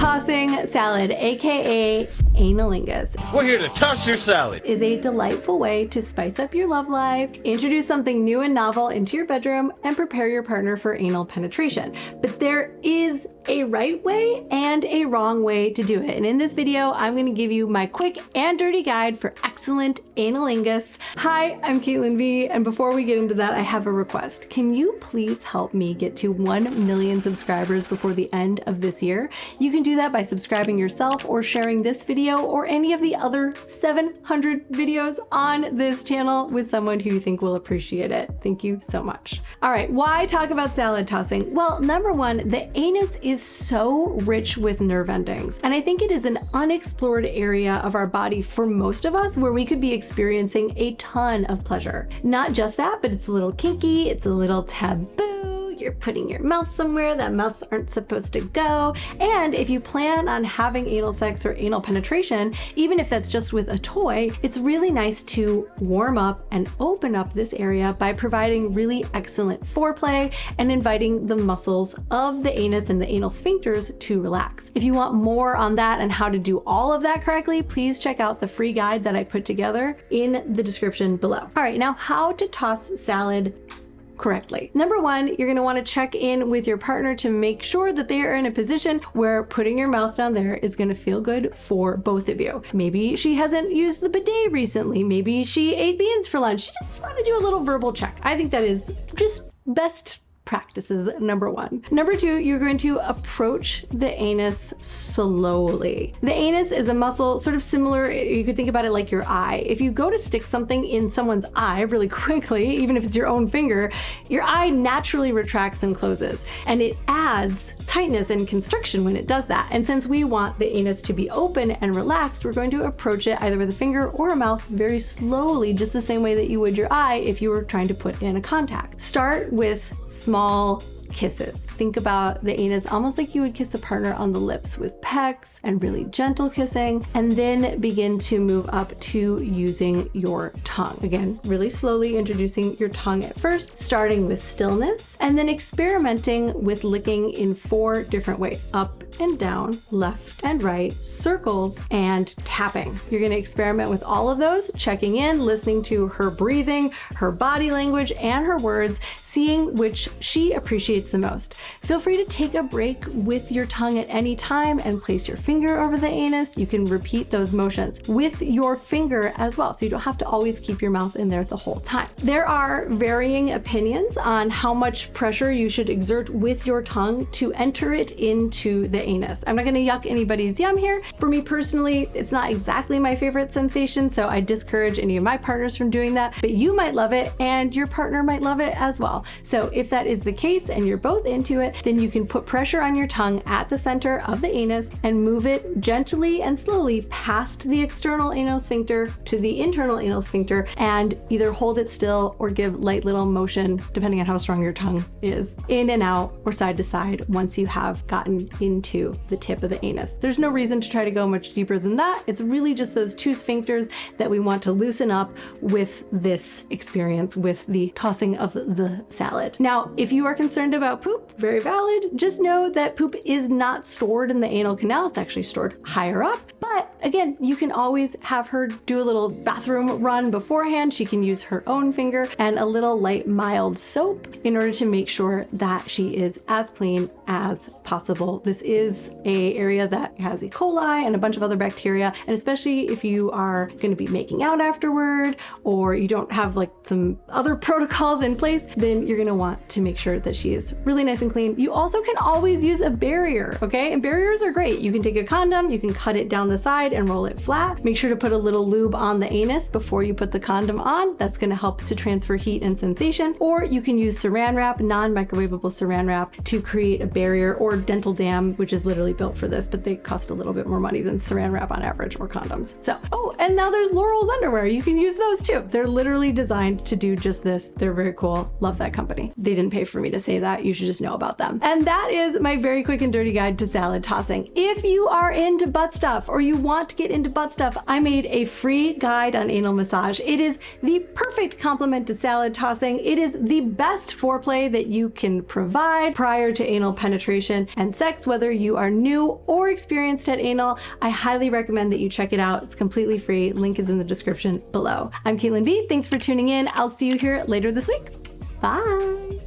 Tossing salad, aka analingus. We're here to toss your salad. Is a delightful way to spice up your love life, introduce something new and novel into your bedroom, and prepare your partner for anal penetration. But there is a right way and a wrong way to do it. And in this video, I'm going to give you my quick and dirty guide for excellent analingus. Hi, I'm Caitlin V, and before we get into that, I have a request. Can you please help me get to 1 million subscribers before the end of this year? You can do that by subscribing yourself or sharing this video or any of the other 700 videos on this channel with someone who you think will appreciate it. Thank you so much. All right, why talk about salad tossing? Well, number one, the anus is so rich with nerve endings, and I think it is an unexplored area of our body for most of us where we could be experiencing a ton of pleasure. Not just that, but it's a little kinky, it's a little taboo. You're putting your mouth somewhere that mouths aren't supposed to go. And if you plan on having anal sex or anal penetration, even if that's just with a toy, it's really nice to warm up and open up this area by providing really excellent foreplay and inviting the muscles of the anus and the anal sphincters to relax. If you want more on that and how to do all of that correctly, please check out the free guide that I put together in the description below. All right, now how to toss salad correctly. Number one, you're going to want to check in with your partner to make sure that they are in a position where putting your mouth down there is going to feel good for both of you. Maybe she hasn't used the bidet recently. Maybe she ate beans for lunch. You just want to do a little verbal check. I think that is just best practices, number one. Number two, you're going to approach the anus slowly. The anus is a muscle sort of similar, you could think about it like your eye. If you go to stick something in someone's eye really quickly, even if it's your own finger, your eye naturally retracts and closes, and it adds tightness and constriction when it does that. And since we want the anus to be open and relaxed, we're going to approach it either with a finger or a mouth very slowly, just the same way that you would your eye if you were trying to put in a contact. Start with small kisses. Think about the anus almost like you would kiss a partner on the lips, with pecks and really gentle kissing, and then begin to move up to using your tongue. Again, really slowly introducing your tongue at first, starting with stillness, and then experimenting with licking in 4 different ways: up and down, left and right, circles, and tapping. You're going to experiment with all of those, checking in, listening to her breathing, her body language, and her words, seeing which she appreciates the most. Feel free to take a break with your tongue at any time and place your finger over the anus. You can repeat those motions with your finger as well, so you don't have to always keep your mouth in there the whole time. There are varying opinions on how much pressure you should exert with your tongue to enter it into the anus. I'm not going to yuck anybody's yum here. For me personally, it's not exactly my favorite sensation, so I discourage any of my partners from doing that, but you might love it and your partner might love it as well. So if that is the case and you're both into it, then you can put pressure on your tongue at the center of the anus and move it gently and slowly past the external anal sphincter to the internal anal sphincter, and either hold it still or give light little motion, depending on how strong your tongue is, in and out or side to side once you have gotten into the tip of the anus. There's no reason to try to go much deeper than that. It's really just those 2 sphincters that we want to loosen up with this experience with the tossing of the salad. Now, if you are concerned about poop, very valid. Just know that poop is not stored in the anal canal. It's actually stored higher up. But again, you can always have her do a little bathroom run beforehand. She can use her own finger and a little light, mild soap in order to make sure that she is as clean as possible. This is an area that has E. coli and a bunch of other bacteria, and especially if you are going to be making out afterward, or you don't have like some other protocols in place, then you're going to want to make sure that she is really nice and clean. You also can always use a barrier, okay? And barriers are great. You can take a condom, you can cut it down the side and roll it flat. Make sure to put a little lube on the anus before you put the condom on. That's going to help to transfer heat and sensation. Or you can use saran wrap, non-microwavable saran wrap, to create a barrier, or dental dam, which is literally built for this, but they cost a little bit more money than saran wrap on average, or condoms. So, oh, and now there's Laurel's underwear. You can use those too. They're literally designed to do just this. They're very cool. Love that company. They didn't pay for me to say that. You should just know about about them. And that is my very quick and dirty guide to salad tossing. If you are into butt stuff or you want to get into butt stuff, I made a free guide on anal massage. It is the perfect complement to salad tossing. It is the best foreplay that you can provide prior to anal penetration and sex, whether you are new or experienced at anal. I highly recommend that you check it out. It's completely free. Link is in the description below. I'm Caitlin V. Thanks for tuning in. I'll see you here later this week. Bye.